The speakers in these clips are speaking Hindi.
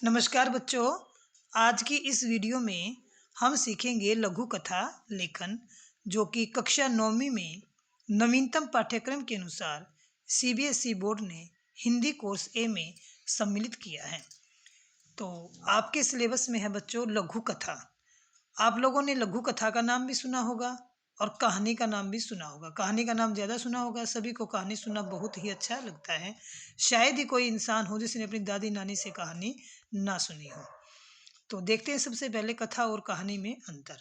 नमस्कार बच्चों। आज की इस वीडियो में हम सीखेंगे लघु कथा लेखन, जो कि कक्षा 9वीं में नवीनतम पाठ्यक्रम के अनुसार सीबीएसई बोर्ड ने हिंदी कोर्स ए में सम्मिलित किया है। तो आपके सिलेबस में है बच्चों लघु कथा। आप लोगों ने लघु कथा का नाम भी सुना होगा और कहानी का नाम भी सुना होगा। कहानी का नाम ज़्यादा सुना होगा, सभी को कहानी सुनना बहुत ही अच्छा लगता है। शायद ही कोई इंसान हो जिसने अपनी दादी नानी से कहानी ना सुनी हो। तो देखते हैं सबसे पहले कथा और कहानी में अंतर।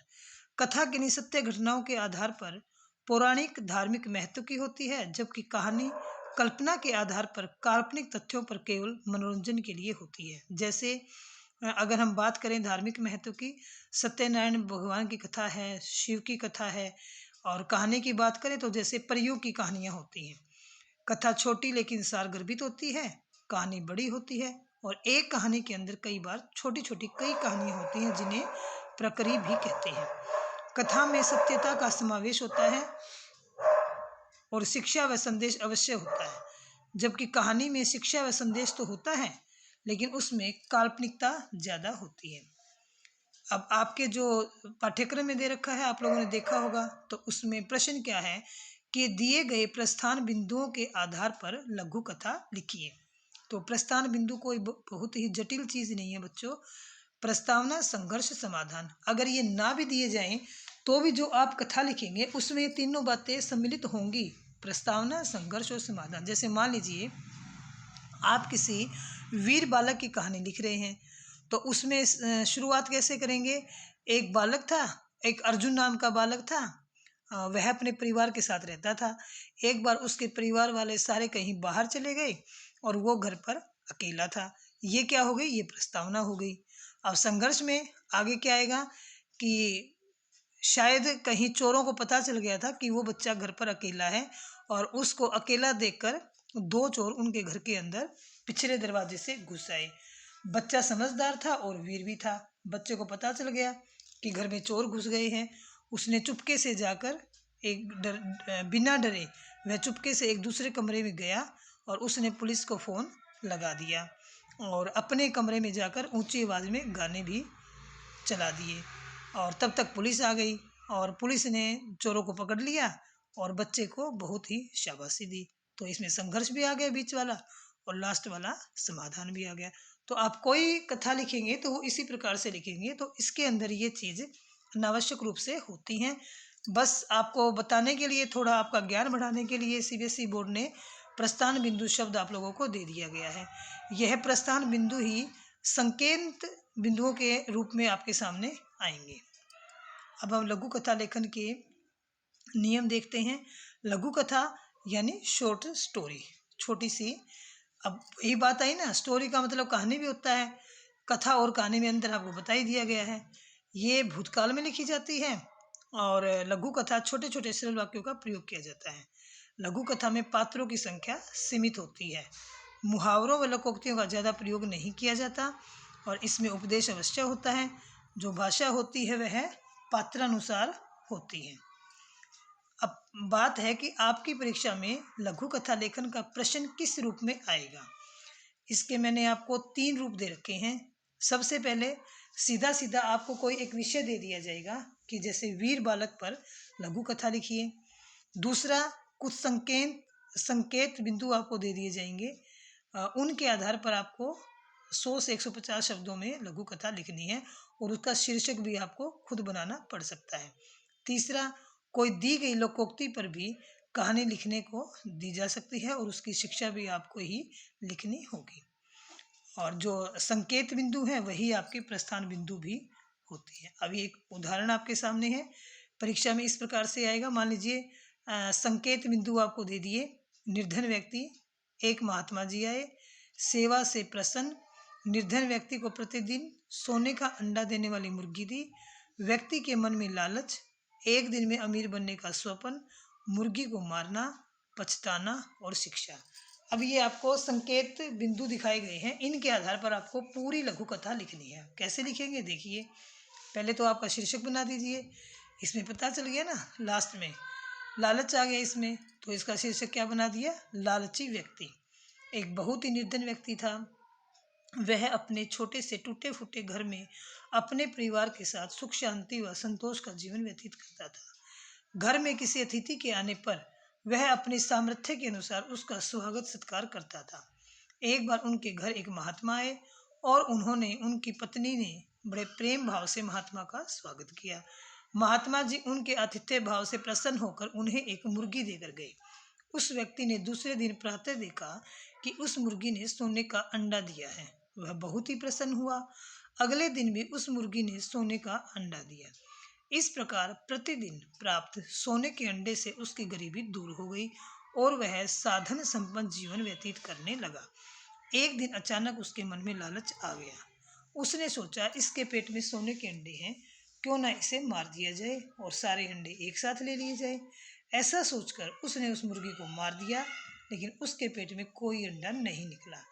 कथा किन्हीं सत्य घटनाओं के आधार पर पौराणिक धार्मिक महत्व की होती है, जबकि कहानी कल्पना के आधार पर काल्पनिक तथ्यों पर केवल मनोरंजन के लिए होती है। जैसे अगर हम बात करें धार्मिक महत्व की, सत्यनारायण भगवान की कथा है, शिव की कथा है। और कहानी की बात करें तो जैसे परियों की कहानियाँ होती हैं। कथा छोटी लेकिन सारगर्भित होती है, कहानी बड़ी होती है। और एक कहानी के अंदर कई बार छोटी छोटी कई कहानियाँ होती हैं जिन्हें प्रकरी भी कहते हैं। कथा में सत्यता का समावेश होता है और शिक्षा व संदेश अवश्य होता है, जबकि कहानी में शिक्षा व संदेश तो होता है लेकिन उसमें काल्पनिकता ज़्यादा होती है। अब आपके जो पाठ्यक्रम में दे रखा है, आप लोगों ने देखा होगा, तो उसमें प्रश्न क्या है कि दिए गए प्रस्थान बिंदुओं के आधार पर लघु कथा लिखिए। तो प्रस्थान बिंदु कोई बहुत ही जटिल चीज़ नहीं है बच्चों। प्रस्तावना, संघर्ष, समाधान, अगर ये ना भी दिए जाएं तो भी जो आप कथा लिखेंगे उसमें ये तीनों बातें सम्मिलित होंगी: प्रस्तावना, संघर्ष और समाधान। जैसे मान लीजिए आप किसी वीर बालक की कहानी लिख रहे हैं, तो उसमें शुरुआत कैसे करेंगे? एक बालक था, एक अर्जुन नाम का बालक था। वह अपने परिवार के साथ रहता था। एक बार उसके परिवार वाले सारे कहीं बाहर चले गए और वो घर पर अकेला था। ये क्या हो गई? ये प्रस्तावना हो गई। अब संघर्ष में आगे क्या आएगा कि शायद कहीं चोरों को पता चल गया था कि वो बच्चा घर पर अकेला है, और उसको अकेला देखकर दो चोर उनके घर के अंदर पिछले दरवाजे से घुस आए। बच्चा समझदार था और वीर भी था। बच्चे को पता चल गया कि घर में चोर घुस गए हैं। उसने चुपके से जाकर बिना डरे वह चुपके से एक दूसरे कमरे में गया और उसने पुलिस को फ़ोन लगा दिया और अपने कमरे में जाकर ऊंची आवाज़ में गाने भी चला दिए। और तब तक पुलिस आ गई और पुलिस ने चोरों को पकड़ लिया और बच्चे को बहुत ही शाबाशी दी। तो इसमें संघर्ष भी आ गया बीच वाला और लास्ट वाला समाधान भी आ गया। तो आप कोई कथा लिखेंगे तो वो इसी प्रकार से लिखेंगे। तो इसके अंदर ये चीज़ अनावश्यक रूप से होती हैं। बस आपको बताने के लिए, थोड़ा आपका ज्ञान बढ़ाने के लिए सीबीएसई बोर्ड ने प्रस्थान बिंदु शब्द आप लोगों को दे दिया गया है। यह प्रस्थान बिंदु ही संकेत बिंदुओं के रूप में आपके सामने आएंगे। अब हम लघु कथा लेखन के नियम देखते हैं। लघु कथा यानी शॉर्ट स्टोरी, छोटी सी। अब यही बात आई ना, स्टोरी का मतलब कहानी भी होता है। कथा और कहानी में अंतर आपको बता ही दिया गया है। ये भूतकाल में लिखी जाती है और लघु कथा छोटे छोटे सरल वाक्यों का प्रयोग किया जाता है। लघु कथा में पात्रों की संख्या सीमित होती है। मुहावरों व लोकोक्तियों का ज़्यादा प्रयोग नहीं किया जाता और इसमें उपदेश अवश्य होता है। जो भाषा होती है वह पात्रानुसार होती है। अब बात है कि आपकी परीक्षा में लघु कथा लेखन का प्रश्न किस रूप में आएगा। इसके मैंने आपको 3 रूप दे रखे हैं। सबसे पहले सीधा सीधा आपको कोई एक विषय दे दिया जाएगा कि जैसे वीर बालक पर लघु कथा लिखिए। दूसरा, कुछ संकेत बिंदु आपको दे दिए जाएंगे। उनके आधार पर आपको 100 से 150 शब्दों में लघु कथा लिखनी है और उसका शीर्षक भी आपको खुद बनाना पड़ सकता है। तीसरा, कोई दी गई लोकोक्ति पर भी कहानी लिखने को दी जा सकती है और उसकी शिक्षा भी आपको ही लिखनी होगी। और जो संकेत बिंदु हैं वही आपके प्रस्थान बिंदु भी होती है। अभी एक उदाहरण आपके सामने है, परीक्षा में इस प्रकार से आएगा। मान लीजिए संकेत बिंदु आपको दे दिए: निर्धन व्यक्ति, एक महात्मा जी आए, सेवा से प्रसन्न, निर्धन व्यक्ति को प्रतिदिन सोने का अंडा देने वाली मुर्गी दी, व्यक्ति के मन में लालच, एक दिन में अमीर बनने का स्वप्न, मुर्गी को मारना, पछताना और शिक्षा। अब ये आपको संकेत बिंदु दिखाए गए हैं, इनके आधार पर आपको पूरी लघु कथा लिखनी है। कैसे लिखेंगे देखिए। पहले तो आपका शीर्षक बना दीजिए। इसमें पता चल गया ना, लास्ट में लालच आ गया इसमें, तो इसका शीर्षक क्या बना दिया? लालची व्यक्ति। एक बहुत ही निर्धन व्यक्ति था, वह अपने छोटे से टूटे फूटे घर में अपने परिवार के साथ सुख शांति व संतोष का जीवन व्यतीत करता था। घर में किसी अतिथि के आने पर वह अपने सामर्थ्य के अनुसार उसका स्वागत सत्कार करता था। एक बार उनके घर एक महात्मा आए और उन्होंने उनकी पत्नी ने बड़े प्रेम भाव से महात्मा का स्वागत किया। महात्मा जी उनके आतिथ्य भाव से प्रसन्न होकर उन्हें एक मुर्गी देकर गए। उस व्यक्ति ने दूसरे दिन प्रातः देखा कि उस मुर्गी ने सोने का अंडा दिया है। वह बहुत ही प्रसन्न हुआ। अगले दिन भी उस मुर्गी ने सोने का अंडा दिया। इस प्रकार प्रतिदिन प्राप्त सोने के अंडे से उसकी गरीबी दूर हो गई और वह साधन संपन्न जीवन व्यतीत करने लगा। एक दिन अचानक उसके मन में लालच आ गया। उसने सोचा, इसके पेट में सोने के अंडे हैं, क्यों ना इसे मार दिया जाए और सारे अंडे एक साथ ले लिए जाए। ऐसा सोचकर उसने उस मुर्गी को मार दिया, लेकिन उसके पेट में कोई अंडा नहीं निकला।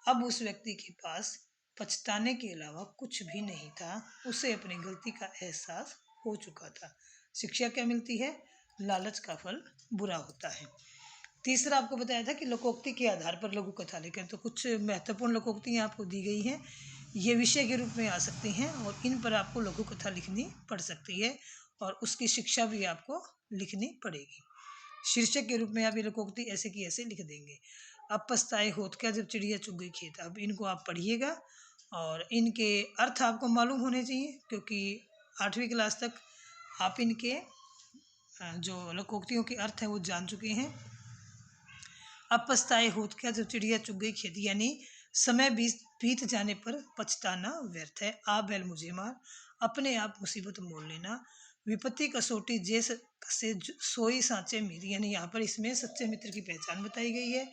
अब उस व्यक्ति के पास पछताने के अलावा कुछ भी नहीं था। उसे अपनी गलती का एहसास हो चुका था। शिक्षा क्या मिलती है? लालच का फल बुरा होता है। तीसरा आपको बताया था कि लोकोक्ति के आधार पर लघु कथा लेखन। तो कुछ महत्वपूर्ण लोकोक्तियाँ आपको दी गई हैं। ये विषय के रूप में आ सकती हैं और इन पर आपको लघु कथा लिखनी पड़ सकती है और उसकी शिक्षा भी आपको लिखनी पड़ेगी। शीर्षक के रूप में आप ये लोकोक्ति ऐसे की ऐसे लिख देंगे। अब पछताए होत क्या जब चिड़िया चुग गई खेत। अब इनको आप पढ़िएगा और इनके अर्थ आपको मालूम होने चाहिए, क्योंकि 8वीं क्लास तक आप इनके जो लोकोक्तियों के अर्थ हैं वो जान चुके हैं। अब पछताए होत क्या जब चिड़िया चुग गई खेत, यानी समय बीत जाने पर पछताना व्यर्थ है। आ बैल मुझे मार, अपने आप मुसीबत मोल लेना। विपत्ति कसौटी जैस से सोई साँचे मीर, यानी यहाँ पर इसमें सच्चे मित्र की पहचान बताई गई है।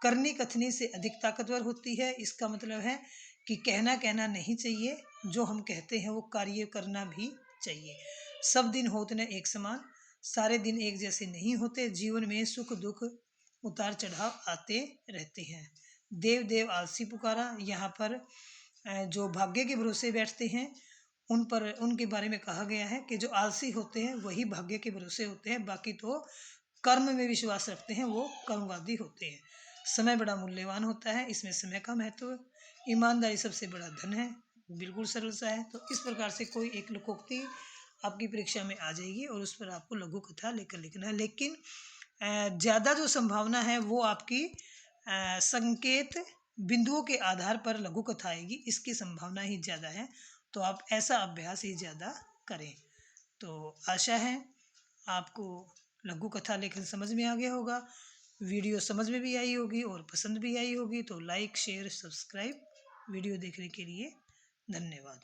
करनी कथनी से अधिक ताकतवर होती है। इसका मतलब है कि कहना नहीं चाहिए, जो हम कहते हैं वो कार्य करना भी चाहिए। सब दिन होत न एक समान, सारे दिन एक जैसे नहीं होते। जीवन में सुख दुख उतार चढ़ाव आते रहते हैं। देव देव आलसी पुकारा, यहाँ पर जो भाग्य के भरोसे बैठते हैं उन पर उनके बारे में कहा गया है कि जो आलसी होते हैं वही भाग्य के भरोसे होते हैं, बाकी तो कर्म में विश्वास रखते हैं वो कर्मवादी होते हैं। समय बड़ा मूल्यवान होता है, इसमें समय का महत्व। ईमानदारी सबसे बड़ा धन है, बिल्कुल सरल सा है। तो इस प्रकार से कोई एक लोकोक्ति आपकी परीक्षा में आ जाएगी और उस पर आपको लघु कथा लेकर लिखना है। लेकिन ज़्यादा जो संभावना है वो आपकी संकेत बिंदुओं के आधार पर लघु कथा आएगी, इसकी संभावना ही ज़्यादा है। तो आप ऐसा अभ्यास ही ज़्यादा करें। तो आशा है आपको लघु कथा लेखन समझ में आ गया होगा, वीडियो समझ में भी आई होगी और पसंद भी आई होगी। तो लाइक शेयर सब्सक्राइब वीडियो देखने के लिए धन्यवाद।